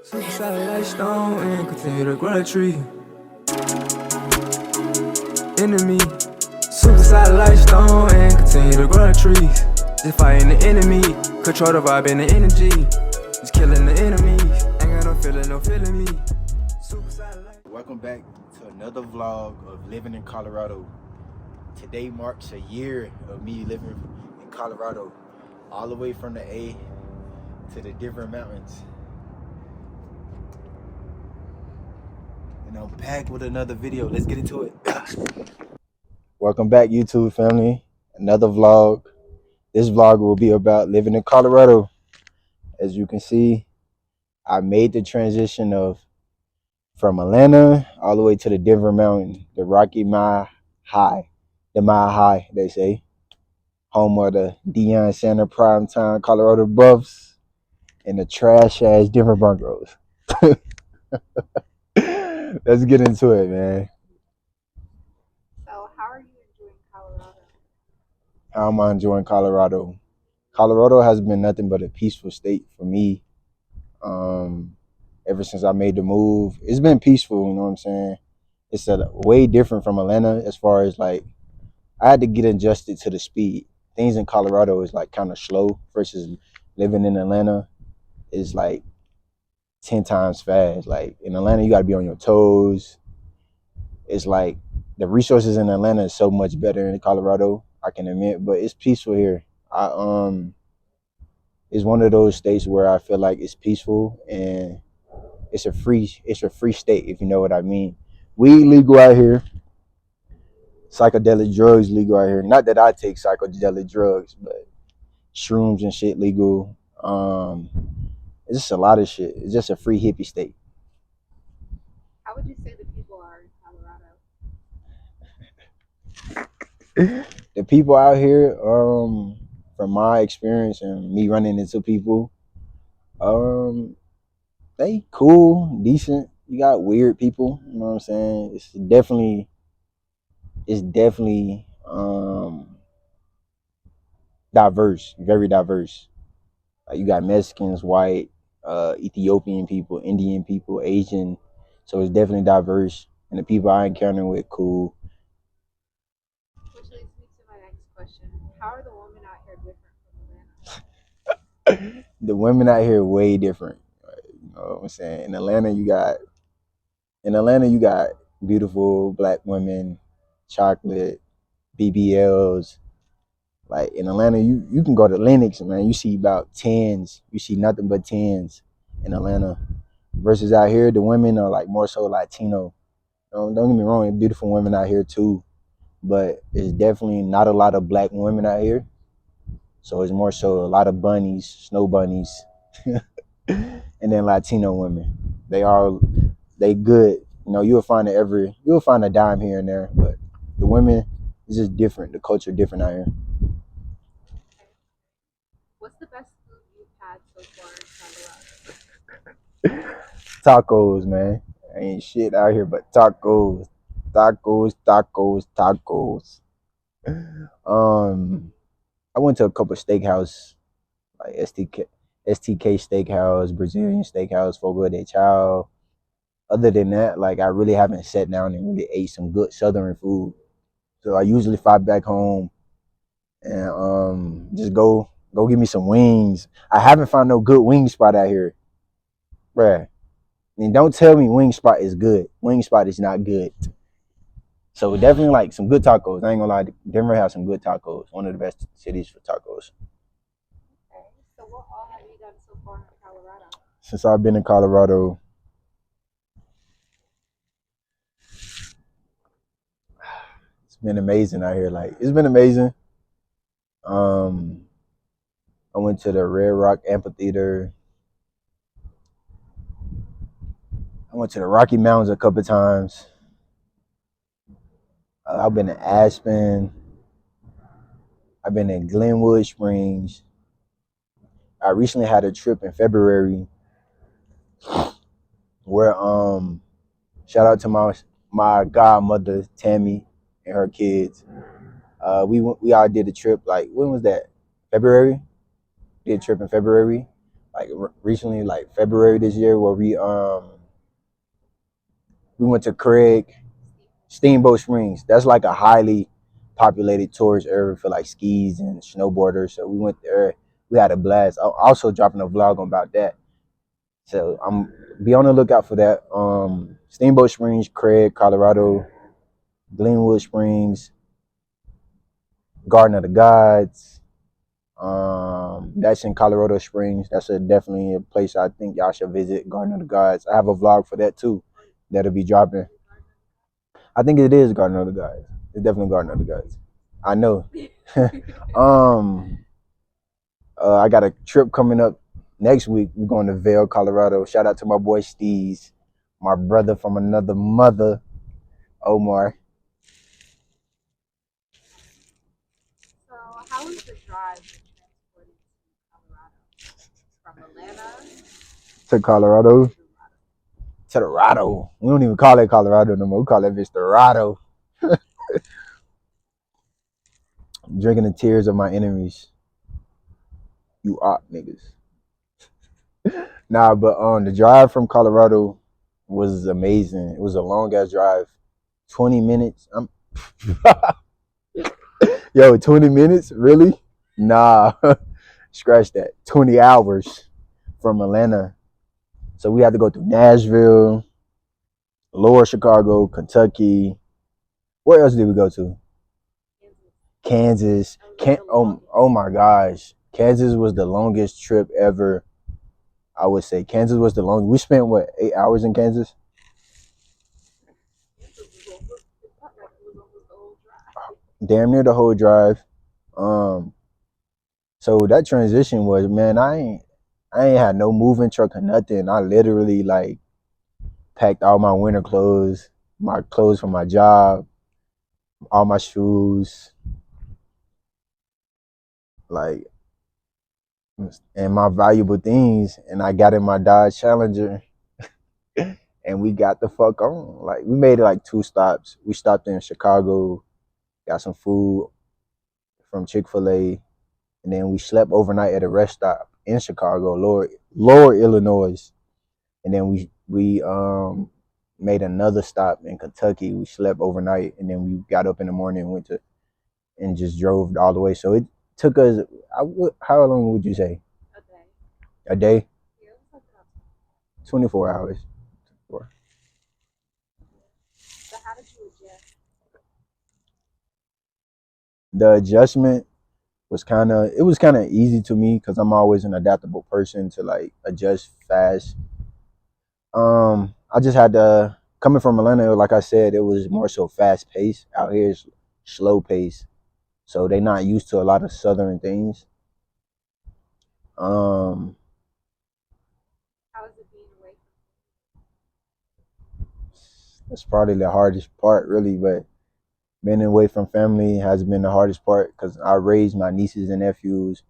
Super satellite stone and continue to grow a tree. Enemy. Super satellite stone and continue to grow the trees. Just fighting the enemy. Control the vibe and the energy. Just killing the enemies. Ain't got no feeling me. Super satellite. Welcome back to another vlog of living in Colorado. Today marks a year of me living in Colorado, all the way from the A to the different mountains. And I'm back with another video. Let's get into it. Welcome back, YouTube family. Another vlog. This vlog will be about living in Colorado. As you can see, I made the transition from Atlanta all the way to the Denver mountain, the Mileeee High. The Mileeee High, they say. Home of the Deion Sanders primetime Colorado Buffs and the trash-ass Denver Broncos. Let's get into it, man. So, how are you enjoying Colorado? How am I enjoying Colorado? Colorado has been nothing but a peaceful state for me. Ever since I made the move, it's been peaceful, you know what I'm saying? It's way different from Atlanta as far as like, I had to get adjusted to the speed. Things in Colorado is like kind of slow versus living in Atlanta is like 10 times fast. Like in Atlanta, you got to be on your toes. It's like the resources in Atlanta is so much better in Colorado, I can admit, but it's peaceful here. It's one of those states where I feel like it's peaceful and it's a free state, if you know what I mean. Weed legal out here. Psychedelic drugs legal out here. Not that I take psychedelic drugs, but shrooms and shit legal. It's just a lot of shit. It's just a free hippie state. How would you say the people are in Colorado? The people out here, from my experience and me running into people, they cool, decent. You got weird people, you know what I'm saying? It's definitely diverse, very diverse. You got Mexicans, white, Ethiopian people, Indian people, Asian. So it's definitely diverse. And the people I encounter with, cool. Which leads me to my next question. How are the women out here different from Atlanta? The women out here way different. You know what I'm saying? In Atlanta, you got beautiful black women, chocolate, BBLs. Like in Atlanta, you can go to Lenox, man. You see about 10s. You see nothing but 10s in Atlanta. Versus out here, the women are like more so Latino. Don't get me wrong, beautiful women out here too, but it's definitely not a lot of black women out here. So it's more so a lot of bunnies, snow bunnies, and then Latino women. They good. You know, you'll find a dime here and there, but the women is just different. The culture different out here. What's the best food you've had so far in Colorado? Tacos, man. Ain't shit out here but tacos. Tacos. I went to a couple of steakhouse, like STK Steakhouse, Brazilian Steakhouse, Fogo de Chao. Other than that, like I really haven't sat down and really ate some good Southern food. So I usually fly back home and just go give me some wings. I haven't found no good wing spot out here, bruh. And don't tell me wing spot is good. Wing spot is not good. So definitely like some good tacos. I ain't gonna lie, Denver has some good tacos. One of the best cities for tacos. Okay. So, what all have you done so far in Colorado? Since I've been in Colorado, it's been amazing out here. Like it's been amazing. I went to the Red Rock Amphitheater. I went to the Rocky Mountains a couple times. I've been to Aspen. I've been in Glenwood Springs. I recently had a trip in February where shout out to my godmother Tammy and her kids. We all did a trip, like when was that? February. Did a trip in February. like recently, like February this year, where we went to Craig Steamboat Springs. That's like a highly populated tourist area for like skis and snowboarders. So we went there. We had a blast. I'm also dropping a vlog about that. So I'm be on the lookout for that. Steamboat Springs, Craig, Colorado, Glenwood Springs, Garden of the Gods. That's in Colorado Springs. That's definitely a place I think y'all should visit. Garden of the Gods. I have a vlog for that too. That'll be dropping. I think it is Garden of the Gods. It's definitely Garden of the Gods. I know. I got a trip coming up next week. We're going to Vail, Colorado. Shout out to my boy Steez, my brother from another mother, Omar. So, how was the drive when transporting to Colorado? From Atlanta To Colorado. To Dorado. We don't even call it Colorado no more. We call it Mr. Dorado. Drinking the tears of my enemies. You op niggas. Nah, but the drive from Colorado was amazing. It was a long ass drive. 20 minutes. Yo, 20 minutes? Really? Nah. Scratch that. 20 hours from Atlanta. So we had to go through Nashville, Lower Chicago, Kentucky. Where else did we go to? Kansas. Oh my gosh. Kansas was the longest trip ever. I would say Kansas was the longest. We spent what, 8 hours in Kansas? Damn near the whole drive. So that transition was, man, I ain't had no moving truck or nothing. I literally like packed all my winter clothes, my clothes for my job, all my shoes, like, and my valuable things. And I got in my Dodge Challenger and we got the fuck on. Like, we made it like 2 stops. We stopped in Chicago, got some food from Chick-fil-A, and then we slept overnight at a rest stop in Chicago, Lower Illinois. And then we made another stop in Kentucky. We slept overnight, and then we got up in the morning and went to and just drove all the way. So it took us. How long would you say? A day. A day. Yeah, it was like about 24 hours. So, how did you adjust? The adjustment was kind of easy to me because I'm always an adaptable person to like adjust fast. I just had to, coming from Atlanta, like I said, it was more so fast paced. Out here it's slow pace, so they not used to a lot of southern things. How was it being away That's probably the hardest part, really. But being away from family has been the hardest part because I raised my nieces and nephews.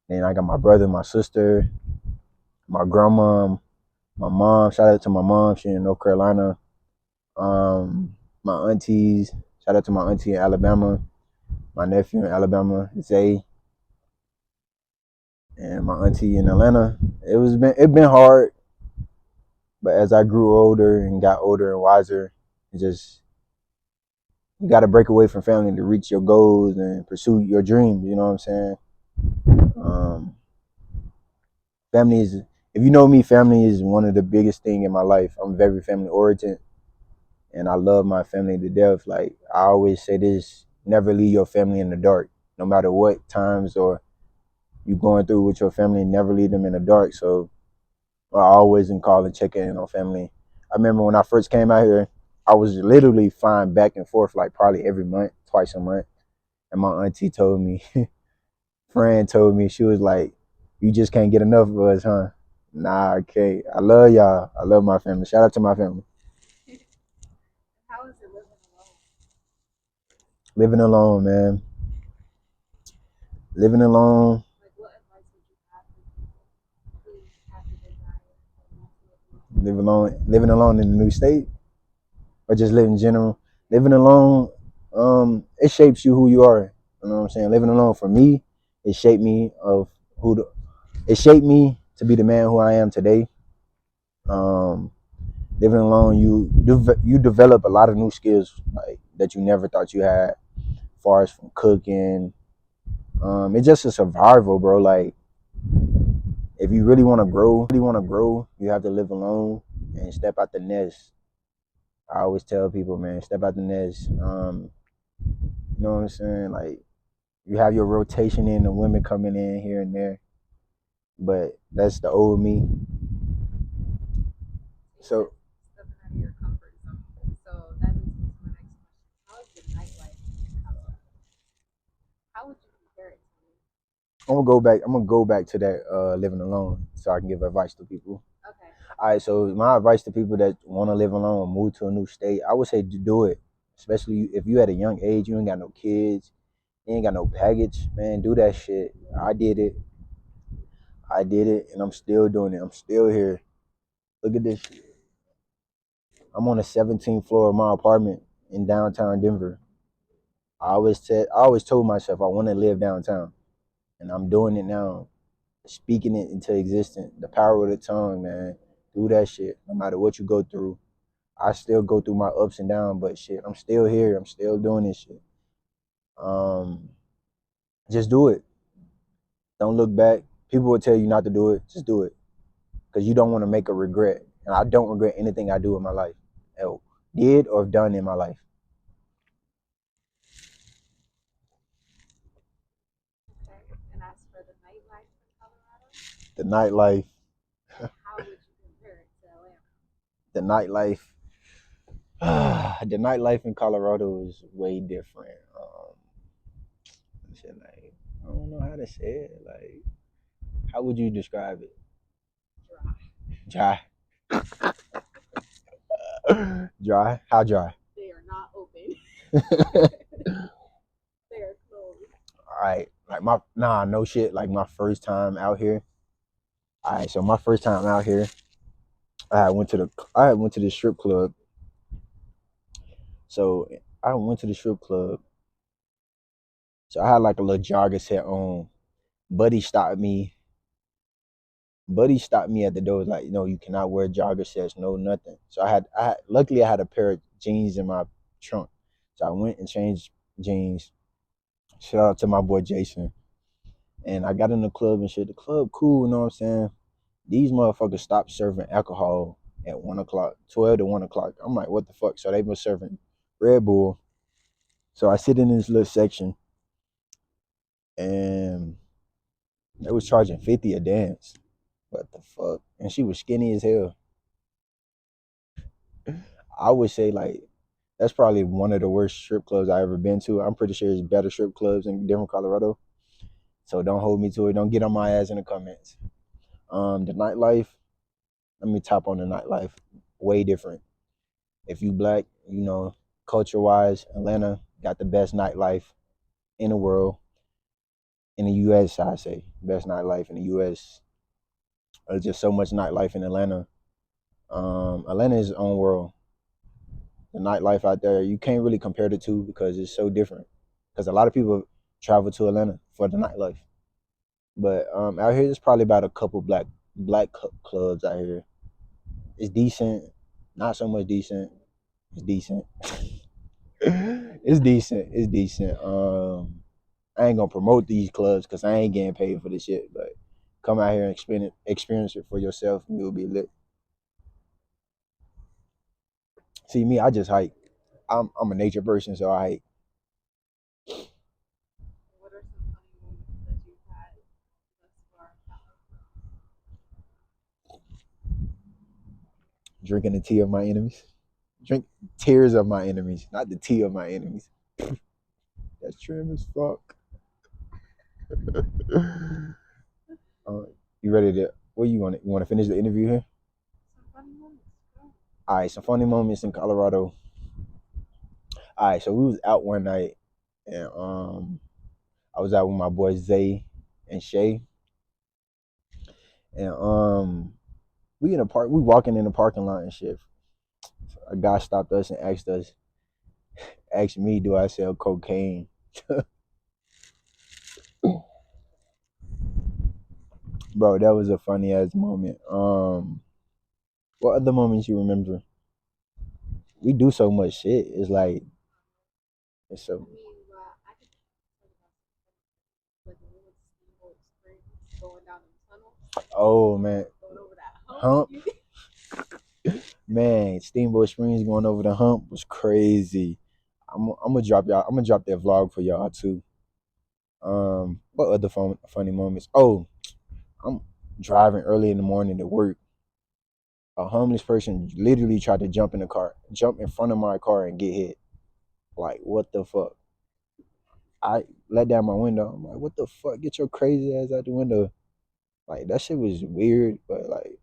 Then I got my brother, my sister, my grandma, my mom. Shout out to my mom. She in North Carolina. My aunties. Shout out to my auntie in Alabama. My nephew in Alabama, Zay, and my auntie in Atlanta. It been hard, but as I grew older and got older and wiser, it just, you got to break away from family to reach your goals and pursue your dreams. You know what I'm saying? Family is, if you know me, family is one of the biggest thing in my life. I'm very family oriented, and I love my family to death. Like I always say this: never leave your family in the dark, no matter what times or you going through with your family. Never leave them in the dark. So I always in call and check in on family. I remember when I first came out here, I was literally flying back and forth like probably every month, twice a month. And my auntie told me, friend told me, she was like, "You just can't get enough of us, huh?" Nah, okay. I love y'all. I love my family. Shout out to my family. How is it living alone? Living alone, man. Living alone. Like, what advice would you have for people who have the desire Living alone in a new state, or just living in general. Living alone, it shapes you who you are. You know what I'm saying? Living alone for me, it shaped me of it shaped me to be the man who I am today. Living alone, you develop a lot of new skills like that you never thought you had, as far as from cooking. It's just a survival, bro. Like if you really want to grow, you have to live alone and step out the nest. I always tell people, man, step out the nest. You know what I'm saying? Like you have your rotation in, the women coming in here and there, but that's the old me. So Stepping out of your comfort zone. So that leads me to my next question. How is the nightlife in Colorado? How would you compare it to me? I'm gonna go back to that living alone, so I can give advice to people. Okay. All right, so my advice to people that want to live alone or move to a new state, I would say do it. Especially if you at a young age, you ain't got no kids, you ain't got no baggage, man. Do that shit. I did it, and I'm still doing it. I'm still here. Look at this. I'm on the 17th floor of my apartment in downtown Denver. I always told myself I want to live downtown, and I'm doing it now. Speaking it into existence. The power of the tongue, man. Do that shit. No matter what you go through. I still go through my ups and downs, but shit, I'm still here. I'm still doing this shit. Um, just do it. Don't look back. People will tell you not to do it. Just do it, because you don't want to make a regret. And I don't regret anything I do in my life, did or done in my life. Okay. And as for the nightlife in Colorado, The nightlife, how would you compare it to Atlanta? the nightlife, the nightlife in Colorado is way different. Shit, like I don't know how to say it. Like, how would you describe it? Dry. Dry. Dry. How dry? They are not open. They are closed. All right, like no shit. Like my first time out here. All right, so my first time out here, I went to the strip club. So I went to the strip club. So I had like a little jogger set on. Buddy stopped me. Buddy stopped me at the door. Like, you cannot wear jogger sets, no nothing. So luckily I had a pair of jeans in my trunk. So I went and changed jeans. Shout out to my boy Jason. And I got in the club and shit. The club cool, you know what I'm saying? These motherfuckers stopped serving alcohol at 1 o'clock, 12 to 1 o'clock. I'm like, what the fuck? So they been serving Red Bull. So I sit in this little section and they was charging 50 a dance. What the fuck? And she was skinny as hell. I would say like that's probably one of the worst strip clubs I ever been to. I'm pretty sure there's better strip clubs in Denver, Colorado. So don't hold me to it. Don't get on my ass in the comments. The nightlife, let me top on the nightlife. Way different. If you black, culture wise, Atlanta got the best nightlife in the world. In the US, I say. Best nightlife in the US. There's just so much nightlife in Atlanta. Atlanta is its own world. The nightlife out there, you can't really compare the two because it's so different. Because a lot of people travel to Atlanta for the nightlife. But out here, there's probably about a couple black clubs out here. It's decent, not so much decent. It's decent. It's decent. It's decent. I ain't gonna promote these clubs because I ain't getting paid for this shit. But come out here and experience it for yourself, and you'll be lit. See me, I just hike. I'm a nature person, so I hike. What are some funny moments that you've had thus far in Colorado? Drinking the tea of my enemies. Drink tears of my enemies, not the tea of my enemies. That's trim as fuck. uh, you ready to? What you want? You want to finish the interview here? Some funny moments. Go. All right, some funny moments in Colorado. All right, so we was out one night, and I was out with my boys Zay and Shay, and we walking in the parking lot and shit. A guy stopped us and asked me, do I sell cocaine? Bro, that was a funny ass moment. What other moments you remember? We do so much shit. It's like it's I so. mean, I could talk about like when we went to Steamboat Springs, going down the tunnel, Oh man, going over that hump. hump. Man, Steamboat Springs going over the hump was crazy. I'm gonna drop y'all. I'm gonna drop that vlog for y'all too. What other funny moments? Oh, I'm driving early in the morning to work. A homeless person literally tried to jump in front of my car and get hit. Like, what the fuck? I let down my window. I'm like, what the fuck? Get your crazy ass out the window. Like, that shit was weird, but like,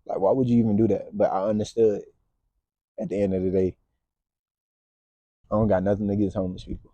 like, why would you even do that? But I understood at the end of the day, I don't got nothing against homeless people.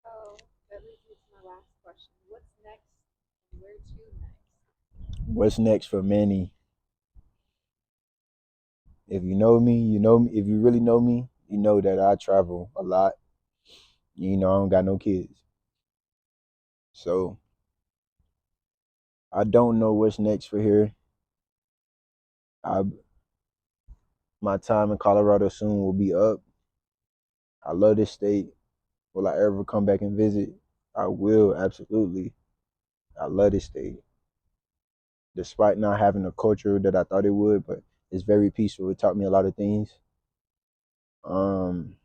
So that leads me to my last question. What's next and where to next? What's next for Manny? If you know me, you know me. If you really know me, you know that I travel a lot. You know, I don't got no kids. So I don't know what's next for here. I My time in Colorado soon will be up. I love this state. Will I ever come back and visit? I will, absolutely. I love this state. Despite not having a culture that I thought it would, but it's very peaceful. It taught me a lot of things. Um,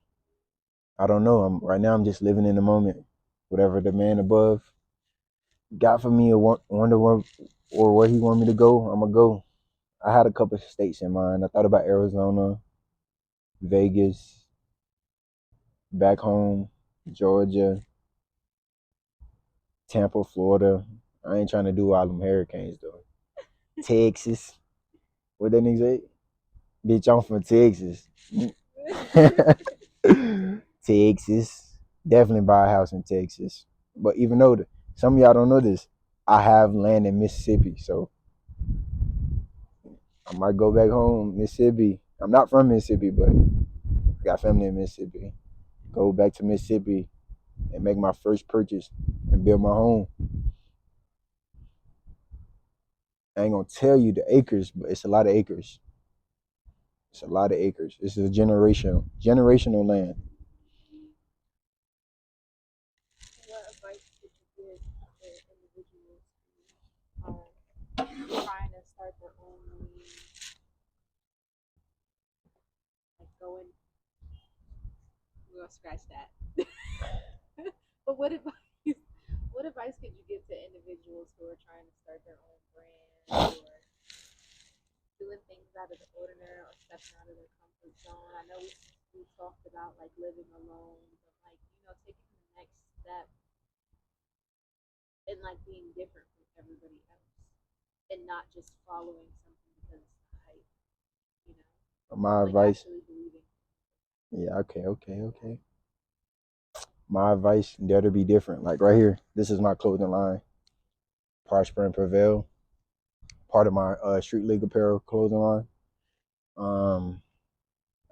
I don't know. Right now I'm just living in the moment. Whatever the man above got for me or wonder where or where he want me to go, I'm gonna go. I had a couple of states in mind. I thought about Arizona, Vegas, back home, Georgia, Tampa, Florida. I ain't trying to do all them hurricanes though. Texas. What that nigga say? Bitch, I'm from Texas. Texas. Definitely buy a house in Texas. But even though some of y'all don't know this, I have land in Mississippi, so I might go back home, Mississippi. I'm not from Mississippi, but I got family in Mississippi. Go back to Mississippi and make my first purchase and build my home. I ain't gonna tell you the acres, but it's a lot of acres. It's a lot of acres. This is a generational land. What advice would you give to individuals who are trying to start their own like going? We'll scratch that. But what advice could you give to individuals who are trying to start their own brand or doing things out of the ordinary or stepping out of their comfort zone? I know we talked about like living alone, but like taking the next step and like being different from everybody else and not just following something because it's the hype, you know, My like advice, actually believing. yeah, okay. My advice, dare to be different. Like right here, this is my clothing line, Prosper and Prevail, part of my street league apparel clothing line. Um,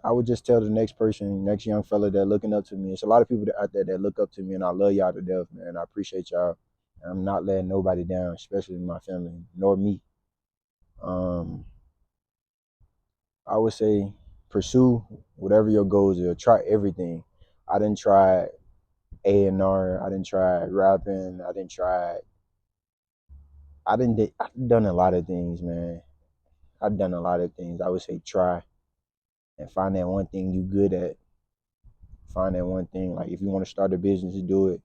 I would just tell the next person, next young fella that looking up to me. It's a lot of people out there that look up to me, and I love y'all to death, man. I appreciate y'all. And I'm not letting nobody down, especially my family, nor me. Um, I would say pursue whatever your goals are. Try everything. I didn't try A&R. I didn't try rapping. I've done a lot of things, man. I've done a lot of things. I would say try and find that one thing you good at. Find that one thing. Like if you want to start a business, you do it.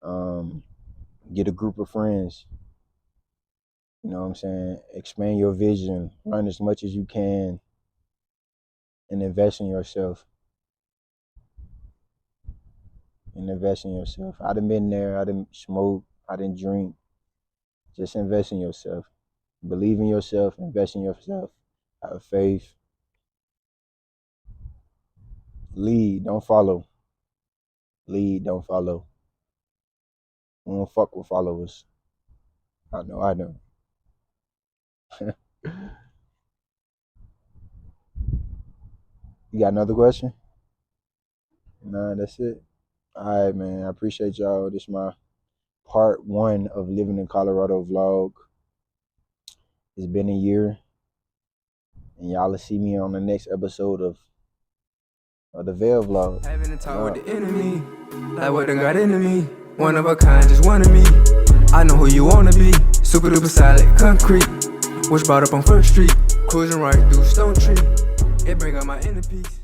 Um, get a group of friends. You know what I'm saying? Expand your vision. Learn as much as you can and invest in yourself. I done been there. I didn't smoke. I didn't drink. Just invest in yourself. Believe in yourself. Invest in yourself. Have faith. Lead. Don't follow. Lead. Don't follow. We don't fuck with followers. I know. I know. You got another question? Nah, that's it. All right, man. I appreciate y'all. This is my part 1 of Living in Colorado vlog. It's been a year, and y'all will see me on the next episode of the Veil vlog. Having a talk with the enemy, like what done got into me. One of a kind, just one of me. I know who you wanna be. Super duper solid concrete. Was brought up on First Street, cruising right through Stone Tree. It bring out my inner peace.